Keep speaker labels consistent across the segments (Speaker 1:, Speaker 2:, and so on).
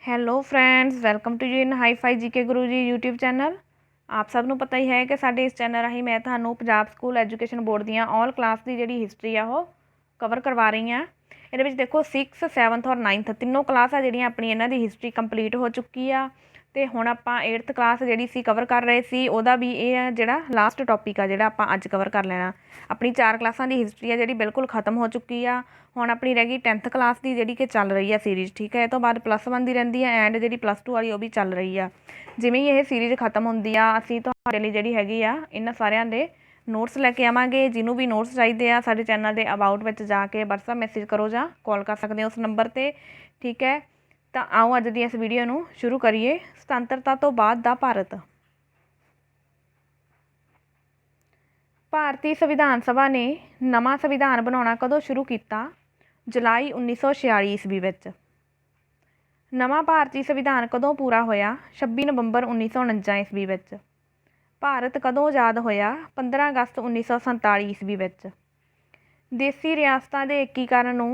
Speaker 1: Hello friends, welcome to ਜੀ ਇਨ hi-fi GK Guru ji YouTube channel. ਆਪ ਸਭ ਨੂੰ ਪਤਾ ਹੀ ਹੈ ਕਿ ਸਾਡੇ ਇਸ ਚੈਨਲ ਰਾਹੀਂ ਮੈਂ ਤੁਹਾਨੂੰ ਪੰਜਾਬ ਸਕੂਲ ਐਜੂਕੇਸ਼ਨ ਬੋਰਡ ਦੀਆਂ ਆਲ ਕਲਾਸ ਦੀ ਜਿਹੜੀ ਹਿਸਟਰੀ ਆ ਉਹ ਕਵਰ ਕਰਵਾ ਰਹੀ ਹਾਂ। ਇਹਦੇ ਵਿੱਚ ਦੇਖੋ 6th 7th ਔਰ 9th ਤਿੰਨੋਂ ਕਲਾਸ ਆ ਜਿਹੜੀਆਂ ਆਪਣੀ ਇਹਨਾਂ ਦੀ ਹਿਸਟਰੀ ਕੰਪਲੀਟ ਹੋ ਚੁੱਕੀ ਆ। ਅਤੇ ਹੁਣ ਆਪਾਂ 8th ਕਲਾਸ ਜਿਹੜੀ ਸੀ ਕਵਰ ਕਰ ਰਹੇ ਸੀ, ਉਹਦਾ ਵੀ ਇਹ ਆ ਜਿਹੜਾ ਲਾਸਟ ਟੋਪਿਕ ਆ ਜਿਹੜਾ ਆਪਾਂ ਅੱਜ ਕਵਰ ਕਰ ਲੈਣਾ। ਆਪਣੀ 4 ਕਲਾਸਾਂ ਦੀ ਹਿਸਟਰੀ ਆ ਜਿਹੜੀ ਬਿਲਕੁਲ ਖਤਮ ਹੋ ਚੁੱਕੀ ਆ। ਹੁਣ ਆਪਣੀ ਰਹਿ ਗਈ 10th ਕਲਾਸ ਦੀ ਜਿਹੜੀ ਕਿ ਚੱਲ ਰਹੀ ਆ ਸੀਰੀਜ਼, ਠੀਕ ਹੈ। ਇਹ ਤੋਂ ਬਾਅਦ +1 ਦੀ ਰਹਿੰਦੀ ਆ ਐਂਡ ਜਿਹੜੀ +2 ਵਾਲੀ ਉਹ ਵੀ ਚੱਲ ਰਹੀ ਆ। ਜਿਵੇਂ ਹੀ ਇਹ ਸੀਰੀਜ਼ ਖਤਮ ਹੁੰਦੀ ਆ ਅਸੀਂ ਤੁਹਾਡੇ ਲਈ ਜਿਹੜੀ ਹੈਗੀ ਆ ਇਹਨਾਂ ਸਾਰਿਆਂ ਦੇ ਨੋਟਸ ਲੈ ਕੇ ਆਵਾਂਗੇ। ਜਿਹਨੂੰ ਵੀ ਨੋਟਸ ਚਾਹੀਦੇ ਆ ਸਾਡੇ ਚੈਨਲ ਦੇ ਅਬਾਊਟ ਵਿੱਚ ਜਾ ਕੇ WhatsApp ਮੈਸੇਜ ਕਰੋ ਜਾਂ ਕਾਲ ਕਰ ਸਕਦੇ ਹੋ ਉਸ ਨੰਬਰ 'ਤੇ, ਠੀਕ ਹੈ। ਤਾਂ ਆਓ ਅੱਜ ਦੀ ਇਸ ਵੀਡੀਓ ਨੂੰ ਸ਼ੁਰੂ ਕਰੀਏ। ਸੁਤੰਤਰਤਾ ਤੋਂ ਬਾਅਦ ਦਾ ਭਾਰਤ। ਭਾਰਤੀ ਸੰਵਿਧਾਨ ਸਭਾ ਨੇ ਨਵਾਂ ਸੰਵਿਧਾਨ ਬਣਾਉਣਾ ਕਦੋਂ ਸ਼ੁਰੂ ਕੀਤਾ? ਜੁਲਾਈ 1946 ਈਸਵੀ ਵਿੱਚ। ਨਵਾਂ ਭਾਰਤੀ ਸੰਵਿਧਾਨ ਕਦੋਂ ਪੂਰਾ ਹੋਇਆ? 26 ਨਵੰਬਰ 1949 ਈਸਵੀ ਵਿੱਚ। ਭਾਰਤ ਕਦੋਂ ਆਜ਼ਾਦ ਹੋਇਆ? 15 ਅਗਸਤ 1947 ਈਸਵੀ ਵਿੱਚ। ਦੇਸੀ ਰਿਆਸਤਾਂ ਦੇ ਏਕੀਕਰਨ ਨੂੰ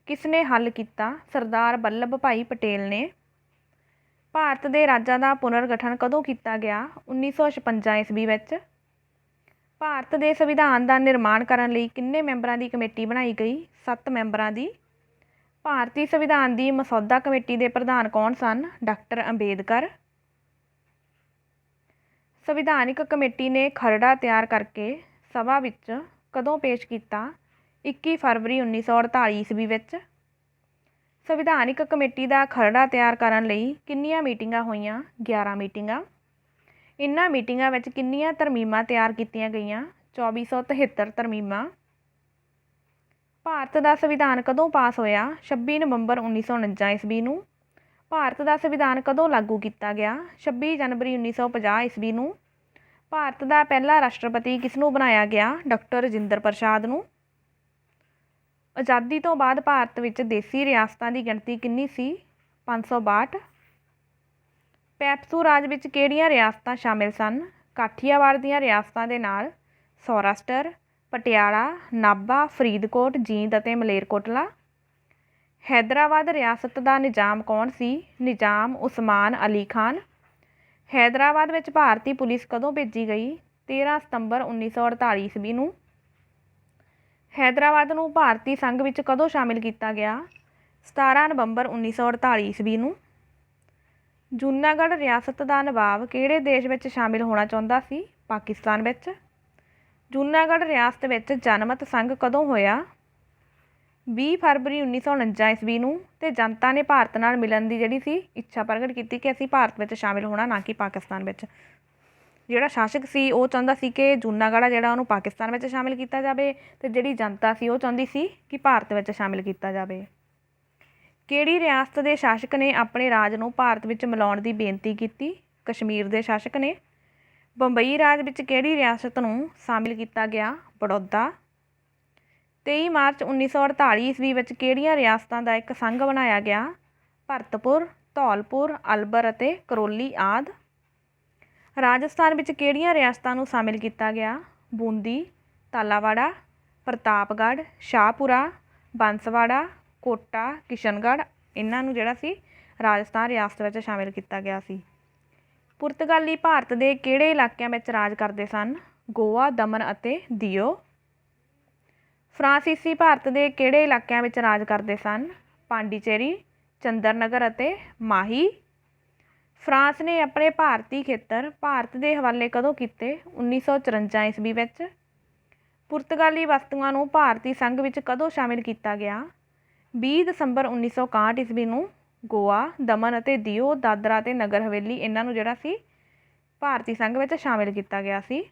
Speaker 1: ਕਿਸ ਨੇ ਹੱਲ ਕੀਤਾ? ਸਰਦਾਰ ਵੱਲਭ ਭਾਈ ਪਟੇਲ ਨੇ। ਭਾਰਤ ਦੇ ਰਾਜਾਂ ਦਾ ਪੁਨਰਗਠਨ ਕਦੋਂ ਕੀਤਾ ਗਿਆ? 1956 ਈਸਵੀ ਵਿੱਚ। ਭਾਰਤ ਦੇ ਸੰਵਿਧਾਨ ਦਾ ਨਿਰਮਾਣ ਕਰਨ ਲਈ ਕਿੰਨੇ ਮੈਂਬਰਾਂ ਦੀ ਕਮੇਟੀ ਬਣਾਈ ਗਈ? 7 ਮੈਂਬਰਾਂ ਦੀ। ਭਾਰਤੀ ਸੰਵਿਧਾਨ ਦੀ ਮਸੌਦਾ ਕਮੇਟੀ ਦੇ ਪ੍ਰਧਾਨ ਕੌਣ ਸਨ? ਡਾਕਟਰ ਅੰਬੇਦਕਰ। ਸੰਵਿਧਾਨਿਕ ਕਮੇਟੀ ਨੇ ਖਰੜਾ ਤਿਆਰ ਕਰਕੇ ਸਭਾ ਵਿੱਚ ਕਦੋਂ ਪੇਸ਼ ਕੀਤਾ? 21 ਫਰਵਰੀ 1948 ਈਸਵੀ ਵਿੱਚ। ਸੰਵਿਧਾਨਿਕ ਕਮੇਟੀ ਦਾ ਖਰੜਾ ਤਿਆਰ ਕਰਨ ਲਈ ਕਿੰਨੀਆਂ ਮੀਟਿੰਗਾਂ ਹੋਈਆਂ? 11 ਮੀਟਿੰਗਾਂ। ਇਹਨਾਂ ਮੀਟਿੰਗਾਂ ਵਿੱਚ ਕਿੰਨੀਆਂ ਤਰਮੀਮਾਂ ਤਿਆਰ ਕੀਤੀਆਂ ਗਈਆਂ? 2473 ਤਰਮੀਮਾਂ। ਭਾਰਤ ਦਾ ਸੰਵਿਧਾਨ ਕਦੋਂ ਪਾਸ ਹੋਇਆ? 26 ਨਵੰਬਰ 1949 ਈਸਵੀ ਨੂੰ। ਭਾਰਤ ਦਾ ਸੰਵਿਧਾਨ ਕਦੋਂ ਲਾਗੂ ਕੀਤਾ ਗਿਆ? 26 ਜਨਵਰੀ 1950 ਈਸਵੀ ਨੂੰ। ਭਾਰਤ ਦਾ ਪਹਿਲਾ ਰਾਸ਼ਟਰਪਤੀ ਕਿਸ ਨੂੰ ਬਣਾਇਆ ਗਿਆ? ਡਾਕਟਰ ਰਾਜਿੰਦਰ ਪ੍ਰਸਾਦ ਨੂੰ। ਆਜ਼ਾਦੀ ਤੋਂ ਬਾਅਦ ਭਾਰਤ ਵਿੱਚ ਦੇਸੀ ਰਿਆਸਤਾਂ ਦੀ ਗਿਣਤੀ ਕਿੰਨੀ ਸੀ? 562। ਪੈਪਸੂ ਰਾਜ ਵਿੱਚ ਕਿਹੜੀਆਂ ਰਿਆਸਤਾਂ ਸ਼ਾਮਿਲ ਸਨ? ਕਾਠੀਆਵਾੜ ਦੀਆਂ ਰਿਆਸਤਾਂ ਦੇ ਨਾਲ ਸੌਰਾਸ਼ਟਰ, ਪਟਿਆਲਾ, ਨਾਭਾ, ਫਰੀਦਕੋਟ, ਜੀਂਦ ਅਤੇ ਮਲੇਰਕੋਟਲਾ। ਹੈਦਰਾਬਾਦ ਰਿਆਸਤ ਦਾ ਨਿਜ਼ਾਮ ਕੌਣ ਸੀ? ਨਿਜ਼ਾਮ ਉਸਮਾਨ ਅਲੀ ਖਾਨ। ਹੈਦਰਾਬਾਦ ਵਿੱਚ ਭਾਰਤੀ ਪੁਲਿਸ ਕਦੋਂ ਭੇਜੀ ਗਈ? 13 ਸਤੰਬਰ 1948 ਈਸਵੀ ਨੂੰ। ਹੈਦਰਾਬਾਦ ਨੂੰ ਭਾਰਤੀ ਸੰਘ ਵਿੱਚ ਕਦੋਂ ਸ਼ਾਮਿਲ ਕੀਤਾ ਗਿਆ? 17 ਨਵੰਬਰ 1948 ਈਸਵੀ ਨੂੰ। ਜੂਨਾਗੜ੍ਹ ਰਿਆਸਤ ਦਾ ਨਵਾਬ ਕਿਹੜੇ ਦੇਸ਼ ਵਿੱਚ ਸ਼ਾਮਿਲ ਹੋਣਾ ਚਾਹੁੰਦਾ ਸੀ? ਪਾਕਿਸਤਾਨ ਵਿੱਚ। ਜੂਨਾਗੜ੍ਹ ਰਿਆਸਤ ਵਿੱਚ ਜਨਮਤ ਸੰਘ ਕਦੋਂ ਹੋਇਆ? 20 ਫਰਵਰੀ 1949 ਈਸਵੀ ਨੂੰ। ਅਤੇ ਜਨਤਾ ਨੇ ਭਾਰਤ ਨਾਲ ਮਿਲਣ ਦੀ ਜਿਹੜੀ ਸੀ ਇੱਛਾ ਪ੍ਰਗਟ ਕੀਤੀ ਕਿ ਅਸੀਂ ਭਾਰਤ ਵਿੱਚ ਸ਼ਾਮਿਲ ਹੋਣਾ, ਨਾ ਕਿ ਪਾਕਿਸਤਾਨ ਵਿੱਚ। ਜਿਹੜਾ ਸ਼ਾਸਕ ਸੀ ਉਹ ਚਾਹੁੰਦਾ ਸੀ ਕਿ ਜੂਨਾਗੜ੍ਹ ਆ ਜਿਹੜਾ ਉਹਨੂੰ ਪਾਕਿਸਤਾਨ ਵਿੱਚ ਸ਼ਾਮਿਲ ਕੀਤਾ ਜਾਵੇ, ਅਤੇ ਜਿਹੜੀ ਜਨਤਾ ਸੀ ਉਹ ਚਾਹੁੰਦੀ ਸੀ ਕਿ ਭਾਰਤ ਵਿੱਚ ਸ਼ਾਮਿਲ ਕੀਤਾ ਜਾਵੇ। ਕਿਹੜੀ ਰਿਆਸਤ ਦੇ ਸ਼ਾਸਕ ਨੇ ਆਪਣੇ ਰਾਜ ਨੂੰ ਭਾਰਤ ਵਿੱਚ ਮਿਲਾਉਣ ਦੀ ਬੇਨਤੀ ਕੀਤੀ? ਕਸ਼ਮੀਰ ਦੇ ਸ਼ਾਸਕ ਨੇ। ਬੰਬਈ ਰਾਜ ਵਿੱਚ ਕਿਹੜੀ ਰਿਆਸਤ ਨੂੰ ਸ਼ਾਮਿਲ ਕੀਤਾ ਗਿਆ? ਬੜੌਦਾ। 23 ਮਾਰਚ 1948 ਈਸਵੀ ਵਿੱਚ ਕਿਹੜੀਆਂ ਰਿਆਸਤਾਂ ਦਾ ਇੱਕ ਸੰਘ ਬਣਾਇਆ ਗਿਆ? ਭਰਤਪੁਰ, ਧੌਲਪੁਰ, ਅਲਬਰ ਅਤੇ ਕਰੌਲੀ ਆਦਿ। ਰਾਜਸਥਾਨ ਵਿੱਚ ਕਿਹੜੀਆਂ ਰਿਆਸਤਾਂ ਨੂੰ ਸ਼ਾਮਿਲ ਕੀਤਾ ਗਿਆ? ਬੂੰਦੀ, ਤਾਲਾਵਾੜਾ, ਪ੍ਰਤਾਪਗੜ੍ਹ, ਸ਼ਾਹਪੁਰਾ, ਬੰਸਵਾੜਾ, ਕੋਟਾ, ਕਿਸ਼ਨਗੜ੍ਹ। ਇਹਨਾਂ ਨੂੰ ਜਿਹੜਾ ਸੀ ਰਾਜਸਥਾਨ ਰਿਆਸਤ ਵਿੱਚ ਸ਼ਾਮਿਲ ਕੀਤਾ ਗਿਆ ਸੀ। ਪੁਰਤਗਾਲੀ ਭਾਰਤ ਦੇ ਕਿਹੜੇ ਇਲਾਕਿਆਂ ਵਿੱਚ ਰਾਜ ਕਰਦੇ ਸਨ? ਗੋਆ, ਦਮਨ ਅਤੇ ਦਿਓ। ਫਰਾਂਸੀਸੀ ਭਾਰਤ ਦੇ ਕਿਹੜੇ ਇਲਾਕਿਆਂ ਵਿੱਚ ਰਾਜ ਕਰਦੇ ਸਨ? ਪਾਂਡੀਚੇਰੀ, ਚੰਦਰਨਗਰ ਅਤੇ ਮਾਹੀ। ਫਰਾਂਸ ਨੇ ਆਪਣੇ ਭਾਰਤੀ ਖੇਤਰ ਭਾਰਤ ਦੇ ਹਵਾਲੇ ਕਦੋਂ ਕੀਤੇ? 1954 ਈਸਵੀ ਵਿੱਚ। ਪੁਰਤਗਾਲੀ ਬਸਤੀਆਂ ਨੂੰ ਭਾਰਤੀ ਸੰਘ ਵਿੱਚ ਕਦੋਂ ਸ਼ਾਮਿਲ ਕੀਤਾ ਗਿਆ? 20 ਦਸੰਬਰ 1961 ਈਸਵੀ ਨੂੰ। ਗੋਆ, ਦਮਨ ਅਤੇ ਦਿਓ, ਦਾਦਰਾ ਅਤੇ ਨਗਰ ਹਵੇਲੀ, ਇਹਨਾਂ ਨੂੰ ਜਿਹੜਾ ਸੀ ਭਾਰਤੀ ਸੰਘ ਵਿੱਚ ਸ਼ਾਮਿਲ ਕੀਤਾ ਗਿਆ ਸੀ।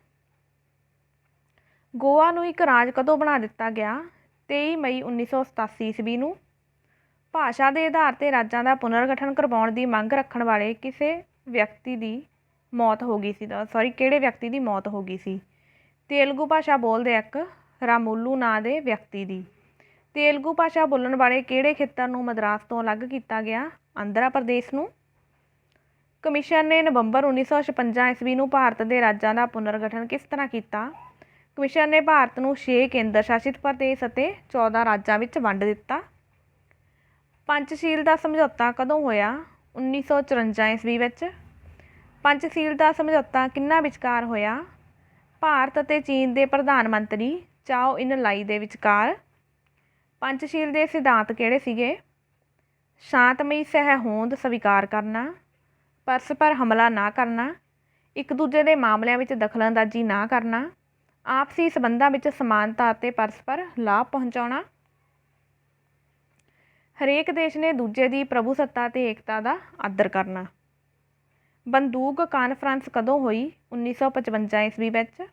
Speaker 1: ਗੋਆ ਨੂੰ ਇੱਕ ਰਾਜ ਕਦੋਂ ਬਣਾ ਦਿੱਤਾ ਗਿਆ? 23 ਮਈ 1987 ਈਸਵੀ ਨੂੰ। ਭਾਸ਼ਾ ਦੇ ਆਧਾਰ 'ਤੇ ਰਾਜਾਂ ਦਾ ਪੁਨਰਗਠਨ ਕਰਵਾਉਣ ਦੀ ਮੰਗ ਰੱਖਣ ਵਾਲੇ ਕਿਸੇ ਵਿਅਕਤੀ ਦੀ ਮੌਤ ਹੋ ਗਈ ਸੀ ਕਿਹੜੇ ਵਿਅਕਤੀ ਦੀ ਮੌਤ ਹੋ ਗਈ ਸੀ? ਤੇਲਗੂ ਭਾਸ਼ਾ ਬੋਲਦੇ ਇੱਕ ਰਾਮੁਲੂ ਨਾਂ ਦੇ ਵਿਅਕਤੀ ਦੀ। ਤੇਲਗੂ ਭਾਸ਼ਾ ਬੋਲਣ ਵਾਲੇ ਕਿਹੜੇ ਖੇਤਰ ਨੂੰ ਮਦਰਾਸ ਤੋਂ ਅਲੱਗ ਕੀਤਾ ਗਿਆ? ਆਂਧਰਾ ਪ੍ਰਦੇਸ਼ ਨੂੰ। ਕਮਿਸ਼ਨ ਨੇ ਨਵੰਬਰ 1956 ਈਸਵੀ ਨੂੰ ਭਾਰਤ ਦੇ ਰਾਜਾਂ ਦਾ ਪੁਨਰਗਠਨ ਕਿਸ ਤਰ੍ਹਾਂ ਕੀਤਾ? ਕਮਿਸ਼ਨ ਨੇ ਭਾਰਤ ਨੂੰ 6 ਕੇਂਦਰ ਸ਼ਾਸਿਤ ਪ੍ਰਦੇਸ਼ ਅਤੇ 14 ਰਾਜਾਂ ਵਿੱਚ ਵੰਡ ਦਿੱਤਾ। ਪੰਚਸ਼ੀਲ ਦਾ ਸਮਝੌਤਾ ਕਦੋਂ ਹੋਇਆ? 1954 ਈਸਵੀ ਵਿੱਚ। ਪੰਚਸ਼ੀਲ ਦਾ ਸਮਝੌਤਾ ਕਿਹਨਾਂ ਵਿਚਕਾਰ ਹੋਇਆ? ਭਾਰਤ ਅਤੇ ਚੀਨ ਦੇ ਪ੍ਰਧਾਨ ਮੰਤਰੀ ਚਾਓ ਇਨ ਲਾਈ ਦੇ ਵਿਚਕਾਰ। ਪੰਚਸ਼ੀਲ ਦੇ ਸਿਧਾਂਤ ਕਿਹੜੇ ਸੀਗੇ? ਸ਼ਾਂਤਮਈ ਸਹਿਹੋਂਦ ਸਵੀਕਾਰ ਕਰਨਾ, ਪਰਸਪਰ ਹਮਲਾ ਨਾ ਕਰਨਾ, ਇੱਕ ਦੂਜੇ ਦੇ ਮਾਮਲਿਆਂ ਵਿੱਚ ਦਖਲਅੰਦਾਜ਼ੀ ਨਾ ਕਰਨਾ, ਆਪਸੀ ਸੰਬੰਧਾਂ ਵਿੱਚ ਸਮਾਨਤਾ ਅਤੇ ਪਰਸਪਰ ਲਾਭ ਪਹੁੰਚਾਉਣਾ। ਹਰੇਕ ਦੇਸ਼ ਨੇ ਦੂਜੇ ਦੀ ਪ੍ਰਭੂਸੱਤਾ ਅਤੇ ਏਕਤਾ ਦਾ ਆਦਰ ਕਰਨਾ। ਬੰਦੂਕ ਕਾਨਫਰੰਸ ਕਦੋਂ ਹੋਈ? 1955 ਈਸਵੀ ਵਿੱਚ।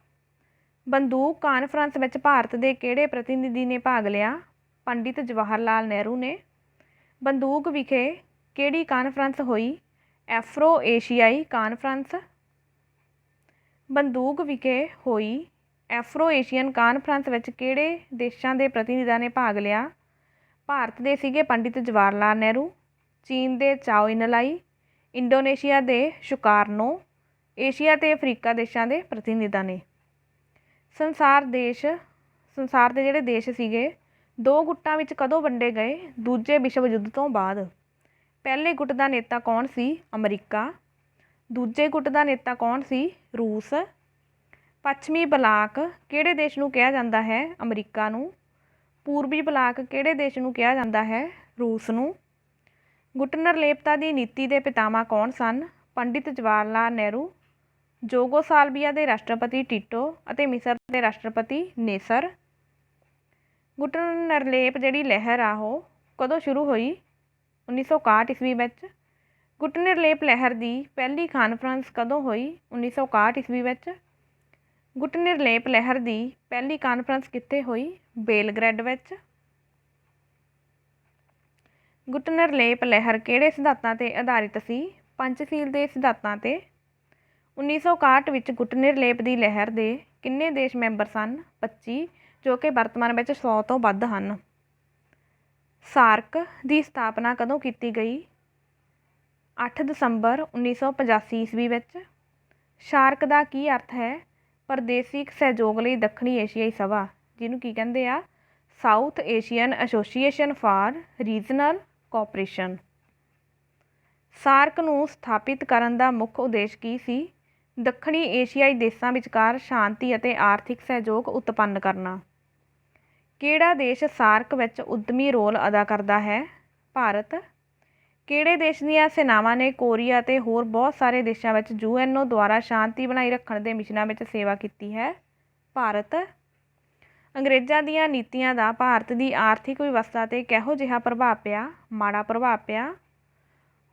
Speaker 1: ਬੰਦੂਕ ਕਾਨਫਰੰਸ ਵਿੱਚ ਭਾਰਤ ਦੇ ਕਿਹੜੇ ਪ੍ਰਤੀਨਿਧੀ ਨੇ ਭਾਗ ਲਿਆ? ਪੰਡਿਤ ਜਵਾਹਰ ਲਾਲ ਨਹਿਰੂ ਨੇ। ਬੰਦੂਕ ਵਿਖੇ ਕਿਹੜੀ ਕਾਨਫਰੰਸ ਹੋਈ? ਐਫਰੋ ਏਸ਼ੀਆਈ ਕਾਨਫਰੰਸ। ਬੰਦੂਕ ਵਿਖੇ ਹੋਈ ਐਫਰੋ ਏਸ਼ੀਅਨ ਕਾਨਫਰੰਸ ਵਿੱਚ ਕਿਹੜੇ ਦੇਸ਼ਾਂ ਦੇ ਪ੍ਰਤੀਨਿਧਾਂ ਨੇ ਭਾਗ ਲਿਆ? ਭਾਰਤ ਦੇ ਸੀਗੇ ਪੰਡਿਤ ਜਵਾਹਰ ਲਾਲ ਨਹਿਰੂ, ਚੀਨ ਦੇ ਚਾਓ ਇਨ ਲਾਈ, ਇੰਡੋਨੇਸ਼ੀਆ ਦੇ ਸੁਕਾਰਨੋ, ਏਸ਼ੀਆ ਅਤੇ ਅਫਰੀਕਾ ਦੇਸ਼ਾਂ ਦੇ ਪ੍ਰਤੀਨਿਧਾਂ ਨੇ। ਸੰਸਾਰ ਦੇ ਜਿਹੜੇ ਦੇਸ਼ ਸੀਗੇ ਦੋ ਗੁੱਟਾਂ ਵਿੱਚ ਕਦੋਂ ਵੰਡੇ ਗਏ? ਦੂਜੇ ਵਿਸ਼ਵ ਯੁੱਧ ਤੋਂ ਬਾਅਦ। ਪਹਿਲੇ ਗੁੱਟ ਦਾ ਨੇਤਾ ਕੌਣ ਸੀ? ਅਮਰੀਕਾ। ਦੂਜੇ ਗੁੱਟ ਦਾ ਨੇਤਾ ਕੌਣ ਸੀ? ਰੂਸ। ਪੱਛਮੀ ਬਲਾਕ ਕਿਹੜੇ ਦੇਸ਼ ਨੂੰ ਕਿਹਾ ਜਾਂਦਾ ਹੈ? ਅਮਰੀਕਾ ਨੂੰ। ਪੂਰਬੀ ਬਲਾਕ ਕਿਹੜੇ ਦੇਸ਼ ਨੂੰ ਕਿਹਾ ਜਾਂਦਾ ਹੈ? ਰੂਸ ਨੂੰ। ਗੁੱਟ ਨਿਰਲੇਪਤਾ ਦੀ ਨੀਤੀ ਦੇ ਪਿਤਾਮਾ ਕੌਣ ਸਨ? ਪੰਡਿਤ ਜਵਾਹਰ ਲਾਲ ਨਹਿਰੂ, ਯੂਗੋਸਲਾਵੀਆ ਦੇ ਰਾਸ਼ਟਰਪਤੀ ਟੀਟੋ ਅਤੇ ਮਿਸਰ ਦੇ ਰਾਸ਼ਟਰਪਤੀ ਨੇਸਰ। ਗੁੱਟ ਨਿਰਲੇਪ ਜਿਹੜੀ ਲਹਿਰ ਆ ਉਹ ਕਦੋਂ ਸ਼ੁਰੂ ਹੋਈ? 1961 ਈਸਵੀ ਵਿੱਚ। ਗੁੱਟ ਨਿਰਲੇਪ ਲਹਿਰ ਦੀ ਪਹਿਲੀ ਕਾਨਫਰੰਸ ਕਦੋਂ ਹੋਈ? 1961 ਈਸਵੀ ਵਿੱਚ। ਗੁੱਟ ਨਿਰਲੇਪ ਲਹਿਰ ਦੀ ਪਹਿਲੀ ਕਾਨਫਰੰਸ ਕਿੱਥੇ ਹੋਈ? ਬੇਲਗ੍ਰੇਡ ਵਿੱਚ। ਗੁੱਟ ਨਿਰਲੇਪ ਲਹਿਰ ਕਿਹੜੇ ਸਿਧਾਂਤਾਂ 'ਤੇ ਆਧਾਰਿਤ ਸੀ? ਪੰਚਸ਼ੀਲ ਦੇ ਸਿਧਾਂਤਾਂ 'ਤੇ। 1961 ਵਿੱਚ ਗੁੱਟ ਨਿਰਲੇਪ ਦੀ ਲਹਿਰ ਦੇ ਕਿੰਨੇ ਦੇਸ਼ ਮੈਂਬਰ ਸਨ? 25, ਜੋ ਕਿ ਵਰਤਮਾਨ ਵਿੱਚ 100 ਤੋਂ ਵੱਧ ਹਨ। ਸਾਰਕ ਦੀ ਸਥਾਪਨਾ ਕਦੋਂ ਕੀਤੀ ਗਈ? 8 ਦਸੰਬਰ 1985 ਈਸਵੀ ਵਿੱਚ। ਸਾਰਕ ਦਾ ਕੀ ਅਰਥ ਹੈ? ਪ੍ਰਦੇਸ਼ਿਕ ਸਹਿਯੋਗ ਲਈ ਦੱਖਣੀ ਏਸ਼ੀਆਈ ਸਭਾ, ਜਿਹਨੂੰ ਕੀ ਕਹਿੰਦੇ ਆ? South Asian Association for Regional Cooperation. SAARC ਨੂੰ ਸਥਾਪਿਤ ਕਰਨ ਦਾ ਮੁੱਖ ਉਦੇਸ਼ ਕੀ ਸੀ? ਦੱਖਣੀ ਏਸ਼ੀਆਈ ਦੇਸ਼ਾਂ ਵਿਚਕਾਰ ਸ਼ਾਂਤੀ ਅਤੇ ਆਰਥਿਕ ਸਹਿਯੋਗ ਉਤਪੰਨ ਕਰਨਾ। ਕਿਹੜਾ ਦੇਸ਼ ਸਾਰਕ ਵਿੱਚ ਉੱਦਮੀ ਰੋਲ ਅਦਾ ਕਰਦਾ ਹੈ? ਭਾਰਤ। ਕਿਹੜੇ ਦੇਸ਼ ਦੀਆਂ ਸੈਨਾਵਾਂ ਨੇ ਕੋਰੀਆ ਅਤੇ ਹੋਰ ਬਹੁਤ ਸਾਰੇ ਦੇਸ਼ਾਂ ਵਿੱਚ UNO ਦੁਆਰਾ ਸ਼ਾਂਤੀ ਬਣਾਈ ਰੱਖਣ ਦੇ ਮਿਸ਼ਨਾਂ ਵਿੱਚ ਸੇਵਾ ਕੀਤੀ ਹੈ? ਭਾਰਤ। ਅੰਗਰੇਜ਼ਾਂ ਦੀਆਂ ਨੀਤੀਆਂ ਦਾ ਭਾਰਤ ਦੀ ਆਰਥਿਕ ਵਿਵਸਥਾ 'ਤੇ ਕਿਹੋ ਜਿਹਾ ਪ੍ਰਭਾਵ ਪਿਆ? ਮਾੜਾ ਪ੍ਰਭਾਵ ਪਿਆ।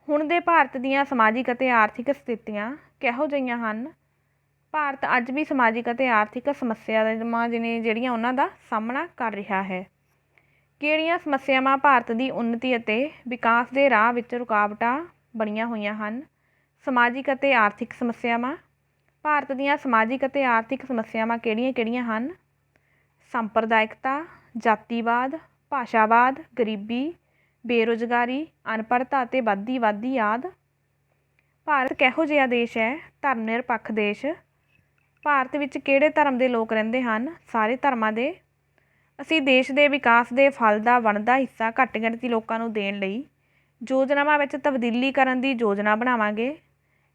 Speaker 1: ਹੁਣ ਦੇ ਭਾਰਤ ਦੀਆਂ ਸਮਾਜਿਕ ਅਤੇ ਆਰਥਿਕ ਸਥਿਤੀਆਂ ਕਿਹੋ ਜਿਹੀਆਂ ਹਨ? ਭਾਰਤ ਅੱਜ ਵੀ ਸਮਾਜਿਕ ਅਤੇ ਆਰਥਿਕ ਸਮੱਸਿਆਵਾਂ ਜਿਹੜੀਆਂ ਉਹਨਾਂ ਦਾ ਸਾਹਮਣਾ ਕਰ ਰਿਹਾ ਹੈ। ਕਿਹੜੀਆਂ ਸਮੱਸਿਆਵਾਂ ਭਾਰਤ ਦੀ ਉੱਨਤੀ ਅਤੇ ਵਿਕਾਸ ਦੇ ਰਾਹ ਵਿੱਚ ਰੁਕਾਵਟਾਂ ਬਣੀਆਂ ਹੋਈਆਂ ਹਨ? ਸਮਾਜਿਕ ਅਤੇ ਆਰਥਿਕ ਸਮੱਸਿਆਵਾਂ। ਭਾਰਤ ਦੀਆਂ ਸਮਾਜਿਕ ਅਤੇ ਆਰਥਿਕ ਸਮੱਸਿਆਵਾਂ ਕਿਹੜੀਆਂ-ਕਿਹੜੀਆਂ ਹਨ? ਸੰਪਰਦਾਇਕਤਾ, ਜਾਤੀਵਾਦ, ਭਾਸ਼ਾਵਾਦ, ਗਰੀਬੀ, ਬੇਰੁਜ਼ਗਾਰੀ, ਅਨਪੜ੍ਹਤਾ ਅਤੇ ਵੱਧਦੀ ਆਦਿ। ਭਾਰਤ ਕਿਹੋ ਜਿਹਾ ਦੇਸ਼ ਹੈ? ਧਰਮ ਨਿਰਪੱਖ ਦੇਸ਼। ਭਾਰਤ ਵਿੱਚ ਕਿਹੜੇ ਧਰਮ ਦੇ ਲੋਕ ਰਹਿੰਦੇ ਹਨ? ਸਾਰੇ ਧਰਮਾਂ ਦੇ। ਅਸੀਂ ਦੇਸ਼ ਦੇ ਵਿਕਾਸ ਦੇ ਫਲ ਦਾ ਬਣਦਾ ਹਿੱਸਾ ਘੱਟ ਗਿਣਤੀ ਲੋਕਾਂ ਨੂੰ ਦੇਣ ਲਈ ਯੋਜਨਾਵਾਂ ਵਿੱਚ ਤਬਦੀਲੀ ਕਰਨ ਦੀ ਯੋਜਨਾ ਬਣਾਵਾਂਗੇ।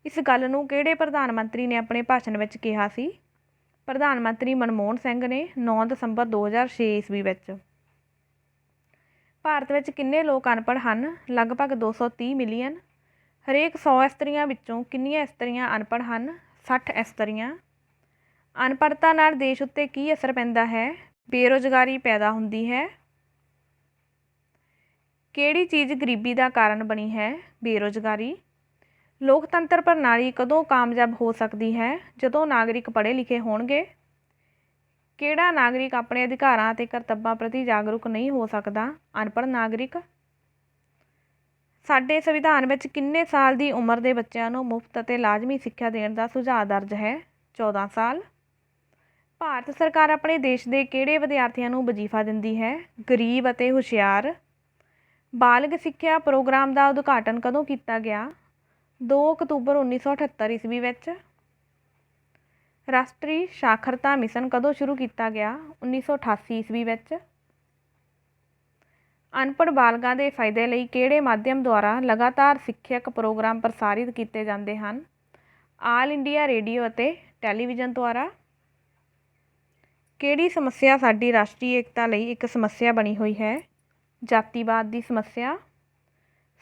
Speaker 1: ਇਸ ਗੱਲ ਨੂੰ ਕਿਹੜੇ ਪ੍ਰਧਾਨ ਮੰਤਰੀ ਨੇ ਆਪਣੇ ਭਾਸ਼ਣ ਵਿੱਚ ਕਿਹਾ ਸੀ? ਪ੍ਰਧਾਨ ਮੰਤਰੀ ਮਨਮੋਹਨ ਸਿੰਘ ਨੇ 9 ਦਸੰਬਰ 2006 ਈਸਵੀ ਵਿੱਚ। ਭਾਰਤ ਵਿੱਚ ਕਿੰਨੇ ਲੋਕ ਅਨਪੜ੍ਹ ਹਨ? ਲਗਭਗ 230 ਮਿਲੀਅਨ। ਹਰੇਕ 100 ਇਸਤਰੀਆਂ ਵਿੱਚੋਂ ਕਿੰਨੀਆਂ ਇਸਤਰੀਆਂ ਅਨਪੜ੍ਹ ਹਨ? 60 ਇਸਤਰੀਆਂ। ਅਨਪੜ੍ਹਤਾ ਨਾਲ ਦੇਸ਼ ਉੱਤੇ ਕੀ ਅਸਰ ਪੈਂਦਾ ਹੈ? ਬੇਰੁਜ਼ਗਾਰੀ ਪੈਦਾ ਹੁੰਦੀ ਹੈ। ਕਿਹੜੀ ਚੀਜ਼ ਗਰੀਬੀ ਦਾ ਕਾਰਨ ਬਣੀ ਹੈ? ਬੇਰੁਜ਼ਗਾਰੀ। ਲੋਕਤੰਤਰ ਪ੍ਰਣਾਲੀ ਕਦੋਂ ਕਾਮਯਾਬ ਹੋ ਸਕਦੀ ਹੈ? ਜਦੋਂ ਨਾਗਰਿਕ ਪੜ੍ਹੇ ਲਿਖੇ ਹੋਣਗੇ। ਕਿਹੜਾ ਨਾਗਰਿਕ ਆਪਣੇ ਅਧਿਕਾਰਾਂ ਅਤੇ ਕਰਤੱਵਾਂ ਪ੍ਰਤੀ ਜਾਗਰੂਕ ਨਹੀਂ ਹੋ ਸਕਦਾ? ਅਨਪੜ੍ਹ ਨਾਗਰਿਕ। ਸਾਡੇ ਸੰਵਿਧਾਨ ਵਿੱਚ ਕਿੰਨੇ ਸਾਲ ਦੀ ਉਮਰ ਦੇ ਬੱਚਿਆਂ ਨੂੰ ਮੁਫਤ ਅਤੇ ਲਾਜ਼ਮੀ ਸਿੱਖਿਆ ਦੇਣ ਦਾ ਸੁਝਾਅ ਦਰਜ ਹੈ? 14 ਸਾਲ। ਭਾਰਤ ਸਰਕਾਰ ਆਪਣੇ ਦੇਸ਼ ਦੇ ਕਿਹੜੇ ਵਿਦਿਆਰਥੀਆਂ ਨੂੰ ਵਜ਼ੀਫਾ ਦਿੰਦੀ ਹੈ? ਗਰੀਬ ਅਤੇ ਹੁਸ਼ਿਆਰ। ਬਾਲਗ ਸਿੱਖਿਆ ਪ੍ਰੋਗਰਾਮ ਦਾ ਉਦਘਾਟਨ ਕਦੋਂ ਕੀਤਾ ਗਿਆ? 2 ਅਕਤੂਬਰ 1978 ਈਸਵੀ ਵਿੱਚ। ਰਾਸ਼ਟਰੀ ਸਾਖਰਤਾ ਮਿਸ਼ਨ ਕਦੋਂ ਸ਼ੁਰੂ ਕੀਤਾ ਗਿਆ? 1988 ਈਸਵੀ ਵਿੱਚ। ਅਨਪੜ੍ਹ ਬਾਲਗਾਂ ਦੇ ਫਾਇਦੇ ਲਈ ਕਿਹੜੇ ਮਾਧਿਅਮ ਦੁਆਰਾ ਲਗਾਤਾਰ ਸਿੱਖਿਅਕ ਪ੍ਰੋਗਰਾਮ ਪ੍ਰਸਾਰਿਤ ਕੀਤੇ ਜਾਂਦੇ ਹਨ? ਆਲ ਇੰਡੀਆ ਰੇਡੀਓ ਅਤੇ ਟੈਲੀਵਿਜ਼ਨ ਦੁਆਰਾ। ਕਿਹੜੀ ਸਮੱਸਿਆ ਸਾਡੀ ਰਾਸ਼ਟਰੀ ਏਕਤਾ ਲਈ ਇੱਕ ਸਮੱਸਿਆ ਬਣੀ ਹੋਈ ਹੈ? ਜਾਤੀਵਾਦ ਦੀ ਸਮੱਸਿਆ।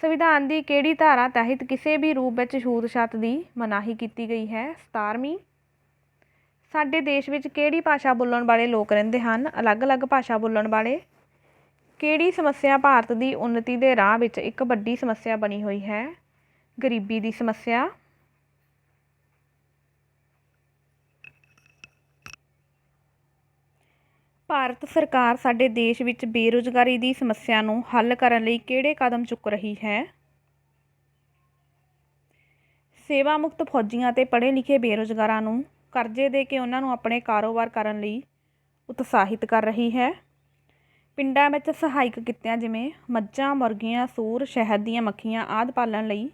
Speaker 1: ਸੰਵਿਧਾਨ ਦੀ ਕਿਹੜੀ ਧਾਰਾ ਤਹਿਤ ਕਿਸੇ ਵੀ ਰੂਪ ਵਿੱਚ ਛੂਤ-ਛਾਤ ਦੀ ਮਨਾਹੀ ਕੀਤੀ ਗਈ ਹੈ? 17ਵੀਂ। ਸਾਡੇ ਦੇਸ਼ ਵਿੱਚ ਕਿਹੜੀ ਭਾਸ਼ਾ ਬੋਲਣ ਵਾਲੇ ਲੋਕ ਰਹਿੰਦੇ ਹਨ? ਅਲੱਗ-ਅਲੱਗ ਭਾਸ਼ਾ ਬੋਲਣ ਵਾਲੇ। ਕਿਹੜੀ ਸਮੱਸਿਆ ਭਾਰਤ ਦੀ ਉੱਨਤੀ ਦੇ ਰਾਹ ਵਿੱਚ ਇੱਕ ਵੱਡੀ ਸਮੱਸਿਆ ਬਣੀ ਹੋਈ ਹੈ? ਗਰੀਬੀ ਦੀ ਸਮੱਸਿਆ। ਭਾਰਤ ਸਰਕਾਰ ਸਾਡੇ ਦੇਸ਼ ਵਿੱਚ ਬੇਰੁਜ਼ਗਾਰੀ ਦੀ ਸਮੱਸਿਆ ਨੂੰ ਹੱਲ ਕਰਨ ਲਈ ਕਿਹੜੇ ਕਦਮ ਚੁੱਕ ਰਹੀ ਹੈ? ਸੇਵਾ ਮੁਕਤ ਫੌਜੀਆਂ ਅਤੇ ਪੜ੍ਹੇ ਲਿਖੇ ਬੇਰੁਜ਼ਗਾਰਾਂ ਨੂੰ ਕਰਜ਼ੇ ਦੇ ਕੇ ਉਹਨਾਂ ਨੂੰ ਆਪਣੇ ਕਾਰੋਬਾਰ ਕਰਨ ਲਈ ਉਤਸ਼ਾਹਿਤ ਕਰ ਰਹੀ ਹੈ। ਪਿੰਡਾਂ ਵਿੱਚ ਸਹਾਇਕ ਕਿੱਤਿਆਂ ਜਿਵੇਂ ਮੱਝਾਂ, ਮੁਰਗੀਆਂ, ਸੂਰ, ਸ਼ਹਿਦ ਦੀਆਂ ਮੱਖੀਆਂ ਆਦਿ ਪਾਲਣ ਲਈ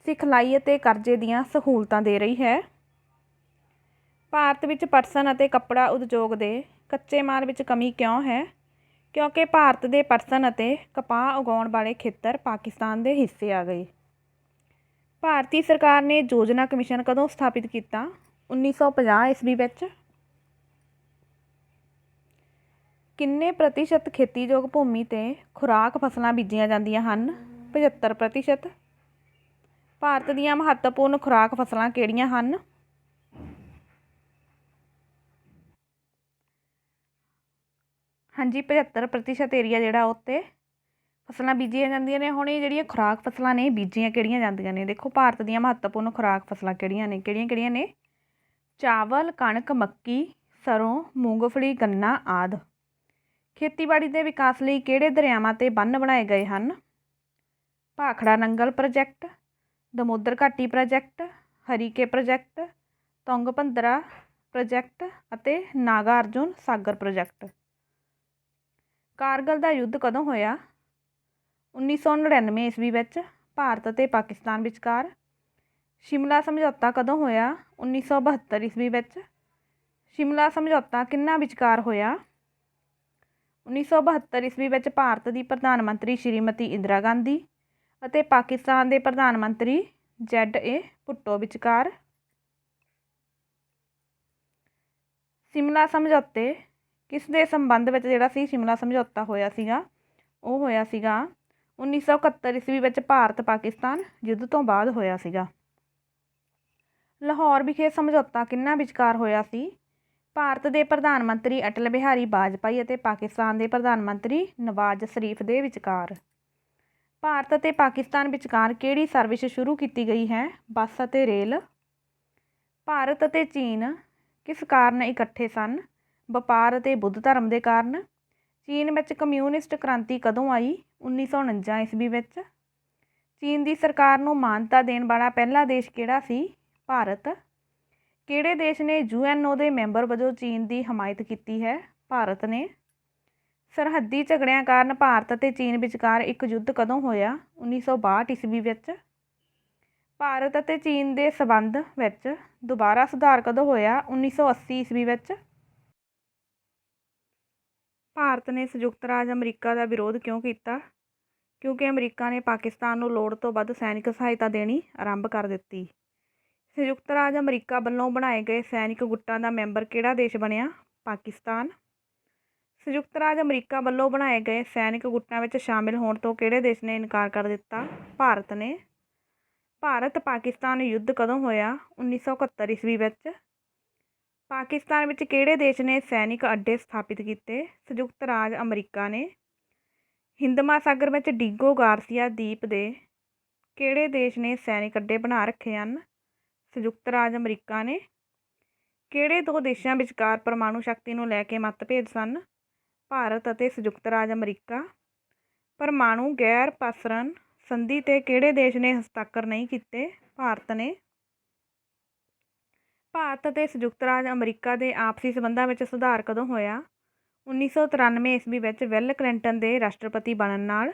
Speaker 1: ਸਿਖਲਾਈ ਅਤੇ ਕਰਜ਼ੇ ਦੀਆਂ ਸਹੂਲਤਾਂ ਦੇ ਰਹੀ ਹੈ। ਭਾਰਤ ਵਿੱਚ ਪਟਸਨ ਅਤੇ ਕੱਪੜਾ ਉਦਯੋਗ ਦੇ ਕੱਚੇ ਮਾਲ ਵਿੱਚ ਕਮੀ ਕਿਉਂ ਹੈ? ਕਿਉਂਕਿ ਭਾਰਤ ਦੇ ਪਟਸਨ ਅਤੇ ਕਪਾਹ ਉਗਾਉਣ ਵਾਲੇ ਖੇਤਰ ਪਾਕਿਸਤਾਨ ਦੇ ਹਿੱਸੇ ਆ ਗਏ। ਭਾਰਤੀ ਸਰਕਾਰ ਨੇ ਯੋਜਨਾ ਕਮਿਸ਼ਨ ਕਦੋਂ ਸਥਾਪਿਤ ਕੀਤਾ? 1950 ਈਸਵੀ ਵਿੱਚ। ਕਿੰਨੇ ਪ੍ਰਤੀਸ਼ਤ ਖੇਤੀਯੋਗ ਭੂਮੀ 'ਤੇ ਖੁਰਾਕ ਫਸਲਾਂ ਬੀਜੀਆਂ ਜਾਂਦੀਆਂ ਹਨ? 75%। ਭਾਰਤ ਦੀਆਂ ਮਹੱਤਵਪੂਰਨ ਖੁਰਾਕ ਫਸਲਾਂ ਕਿਹੜੀਆਂ ਹਨ? ਹਾਂਜੀ, 75% ਏਰੀਆ ਜਿਹੜਾ ਉੱਤੇ ਫਸਲਾਂ ਬੀਜੀਆਂ ਜਾਂਦੀਆਂ ਨੇ। ਹੁਣ ਇਹ ਜਿਹੜੀਆਂ ਖੁਰਾਕ ਫਸਲਾਂ ਨੇ ਬੀਜੀਆਂ ਕਿਹੜੀਆਂ ਜਾਂਦੀਆਂ ਨੇ? ਦੇਖੋ, ਭਾਰਤ ਦੀਆਂ ਮਹੱਤਵਪੂਰਨ ਖੁਰਾਕ ਫਸਲਾਂ ਕਿਹੜੀਆਂ ਨੇ? ਕਿਹੜੀਆਂ ਨੇ? ਚਾਵਲ, ਕਣਕ, ਮੱਕੀ, ਸਰੋਂ, ਮੂੰਗਫਲੀ, ਗੰਨਾ ਆਦਿ। ਖੇਤੀਬਾੜੀ ਦੇ ਵਿਕਾਸ ਲਈ ਕਿਹੜੇ ਦਰਿਆਵਾਂ 'ਤੇ ਬੰਨ੍ਹ ਬਣਾਏ ਗਏ ਹਨ? ਭਾਖੜਾ ਨੰਗਲ ਪ੍ਰੋਜੈਕਟ, ਦਮੋਦਰ ਘਾਟੀ project, Harike project, Tungabhadra project ਅਤੇ ਨਾਗਾ ਅਰਜੁਨ ਸਾਗਰ ਪ੍ਰੋਜੈਕਟ। ਕਾਰਗਿਲ ਦਾ ਯੁੱਧ ਕਦੋਂ ਹੋਇਆ? 1999 ਈਸਵੀ ਵਿੱਚ ਭਾਰਤ ਅਤੇ ਪਾਕਿਸਤਾਨ ਵਿਚਕਾਰ। ਸ਼ਿਮਲਾ ਸਮਝੌਤਾ ਕਦੋਂ ਹੋਇਆ? 1972 ਈਸਵੀ ਵਿੱਚ। ਸ਼ਿਮਲਾ ਸਮਝੌਤਾ ਕਿਹਨਾਂ ਵਿਚਕਾਰ ਹੋਇਆ? 1972 ਈਸਵੀ ਵਿੱਚ ਭਾਰਤ ਦੀ ਪ੍ਰਧਾਨ ਮੰਤਰੀ ਸ਼੍ਰੀਮਤੀ ਇੰਦਰਾ ਗਾਂਧੀ ਅਤੇ ਪਾਕਿਸਤਾਨ ਦੇ ਪ੍ਰਧਾਨ ਮੰਤਰੀ ZA ਭੁੱਟੋ ਵਿਚਕਾਰ। ਸ਼ਿਮਲਾ ਸਮਝੌਤੇ ਕਿਸ ਦੇ ਸੰਬੰਧ ਵਿੱਚ ਜਿਹੜਾ ਸੀ ਸ਼ਿਮਲਾ ਸਮਝੌਤਾ ਹੋਇਆ ਸੀਗਾ? ਉਹ ਹੋਇਆ ਸੀਗਾ 1971 ਈਸਵੀ ਵਿੱਚ ਭਾਰਤ ਪਾਕਿਸਤਾਨ ਯੁੱਧ ਤੋਂ ਬਾਅਦ ਹੋਇਆ ਸੀਗਾ। ਲਾਹੌਰ ਵਿਖੇ ਸਮਝੌਤਾ ਕਿਹਨਾਂ ਵਿਚਕਾਰ ਹੋਇਆ ਸੀ? ਭਾਰਤ ਦੇ ਪ੍ਰਧਾਨ ਮੰਤਰੀ ਅਟਲ ਬਿਹਾਰੀ ਵਾਜਪਾਈ ਅਤੇ ਪਾਕਿਸਤਾਨ ਦੇ ਪ੍ਰਧਾਨ ਮੰਤਰੀ ਨਵਾਜ਼ ਸ਼ਰੀਫ ਦੇ ਵਿਚਕਾਰ। ਭਾਰਤ ਅਤੇ ਪਾਕਿਸਤਾਨ ਵਿਚਕਾਰ ਕਿਹੜੀ ਸਰਵਿਸ ਸ਼ੁਰੂ ਕੀਤੀ ਗਈ ਹੈ? ਬੱਸ ਅਤੇ ਰੇਲ। ਭਾਰਤ ਅਤੇ ਚੀਨ ਕਿਸ ਕਾਰਨ ਇਕੱਠੇ ਸਨ? ਵਪਾਰ ਅਤੇ ਬੁੱਧ ਧਰਮ ਦੇ ਕਾਰਨ। ਚੀਨ ਵਿੱਚ ਕਮਿਊਨਿਸਟ ਕ੍ਰਾਂਤੀ ਕਦੋਂ ਆਈ? 1949 ਈਸਵੀ ਵਿੱਚ। ਚੀਨ ਦੀ ਸਰਕਾਰ ਨੂੰ ਮਾਨਤਾ ਦੇਣ ਵਾਲਾ ਪਹਿਲਾ ਦੇਸ਼ ਕਿਹੜਾ ਸੀ? ਭਾਰਤ। ਕਿਹੜੇ ਦੇਸ਼ ਨੇ UNO ਦੇ ਮੈਂਬਰ ਵਜੋਂ ਚੀਨ ਦੀ ਹਮਾਇਤ ਕੀਤੀ ਹੈ? ਭਾਰਤ ਨੇ। ਸਰਹੱਦੀ ਝਗੜਿਆਂ ਕਾਰਨ ਭਾਰਤ ਅਤੇ ਚੀਨ ਵਿਚਕਾਰ ਇੱਕ ਯੁੱਧ ਕਦੋਂ ਹੋਇਆ? 1962 ਈਸਵੀ ਵਿੱਚ। ਭਾਰਤ ਅਤੇ ਚੀਨ ਦੇ ਸਬੰਧ ਵਿੱਚ ਦੁਬਾਰਾ ਸੁਧਾਰ ਕਦੋਂ ਹੋਇਆ? 1980 ਈਸਵੀ ਵਿੱਚ। ਭਾਰਤ ਨੇ ਸੰਯੁਕਤ ਰਾਜ ਅਮਰੀਕਾ ਦਾ ਵਿਰੋਧ ਕਿਉਂ ਕੀਤਾ? ਕਿਉਂਕਿ ਅਮਰੀਕਾ ਨੇ ਪਾਕਿਸਤਾਨ ਨੂੰ ਲੋੜ ਤੋਂ ਵੱਧ ਸੈਨਿਕ ਸਹਾਇਤਾ ਦੇਣੀ ਆਰੰਭ ਕਰ ਦਿੱਤੀ। ਸੰਯੁਕਤ ਰਾਜ ਅਮਰੀਕਾ ਵੱਲੋਂ ਬਣਾਏ ਗਏ ਸੈਨਿਕ ਗੁੱਟਾਂ ਦਾ ਮੈਂਬਰ ਕਿਹੜਾ ਦੇਸ਼ ਬਣਿਆ? ਪਾਕਿਸਤਾਨ। ਸੰਯੁਕਤ ਰਾਜ ਅਮਰੀਕਾ ਵੱਲੋਂ ਬਣਾਏ ਗਏ ਸੈਨਿਕ ਗੁੱਟਾਂ ਵਿੱਚ ਸ਼ਾਮਿਲ ਹੋਣ ਤੋਂ ਕਿਹੜੇ ਦੇਸ਼ ਨੇ ਇਨਕਾਰ ਕਰ ਦਿੱਤਾ? ਭਾਰਤ ਨੇ। ਭਾਰਤ ਪਾਕਿਸਤਾਨ ਯੁੱਧ ਕਦੋਂ ਹੋਇਆ? 1971 ਈਸਵੀ ਵਿੱਚ। ਪਾਕਿਸਤਾਨ ਵਿੱਚ ਕਿਹੜੇ ਦੇਸ਼ ਨੇ ਸੈਨਿਕ ਅੱਡੇ ਸਥਾਪਿਤ ਕੀਤੇ? ਸੰਯੁਕਤ ਰਾਜ ਅਮਰੀਕਾ ਨੇ। ਹਿੰਦ ਮਹਾਸਾਗਰ ਵਿੱਚ ਡੀਗੋ ਗਾਰਸੀਆ ਦੀਪ ਦੇ ਕਿਹੜੇ ਦੇਸ਼ ਨੇ ਸੈਨਿਕ ਅੱਡੇ ਬਣਾ ਰੱਖੇ ਹਨ? ਸੰਯੁਕਤ ਰਾਜ ਅਮਰੀਕਾ ਨੇ। ਕਿਹੜੇ ਦੋ ਦੇਸ਼ਾਂ ਵਿਚਕਾਰ ਪਰਮਾਣੂ ਸ਼ਕਤੀ ਨੂੰ ਲੈ ਕੇ ਮਤਭੇਦ ਸਨ? ਭਾਰਤ ਅਤੇ ਸੰਯੁਕਤ ਰਾਜ ਅਮਰੀਕਾ। ਪਰਮਾਣੂ ਗੈਰ ਪ੍ਰਸਾਰਣ ਸੰਧੀ 'ਤੇ ਕਿਹੜੇ ਦੇਸ਼ ਨੇ ਹਸਤਾਖਰ ਨਹੀਂ ਕੀਤੇ? ਭਾਰਤ ਨੇ। ਭਾਰਤ ਅਤੇ ਸੰਯੁਕਤ ਰਾਜ ਅਮਰੀਕਾ ਦੇ ਆਪਸੀ ਸਬੰਧਾਂ ਵਿੱਚ ਸੁਧਾਰ ਕਦੋਂ ਹੋਇਆ? 1993 ਈਸਵੀ ਵਿੱਚ ਬਿਲ ਕਲਿੰਟਨ ਦੇ ਰਾਸ਼ਟਰਪਤੀ ਬਣਨ ਨਾਲ।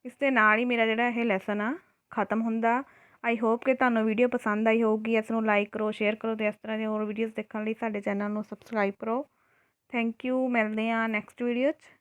Speaker 1: ਇਸ ਦੇ ਨਾਲ ਹੀ ਮੇਰਾ ਜਿਹੜਾ ਇਹ ਲੈਸਨ ਆ ਖ਼ਤਮ ਹੁੰਦਾ। ਆਈ ਹੋਪ ਕਿ ਤੁਹਾਨੂੰ ਵੀਡੀਓ ਪਸੰਦ ਆਈ ਹੋਊਗੀ। ਇਸ ਨੂੰ ਲਾਈਕ ਕਰੋ, ਸ਼ੇਅਰ ਕਰੋ ਅਤੇ ਇਸ ਤਰ੍ਹਾਂ ਦੀਆਂ ਹੋਰ ਵੀਡੀਓਜ਼ ਦੇਖਣ ਲਈ ਸਾਡੇ ਚੈਨਲ ਨੂੰ ਸਬਸਕ੍ਰਾਈਬ ਕਰੋ। Thank you. ਮਿਲਦੇ ਹਾਂ ਨੈਕਸਟ ਵੀਡੀਓ 'ਚ।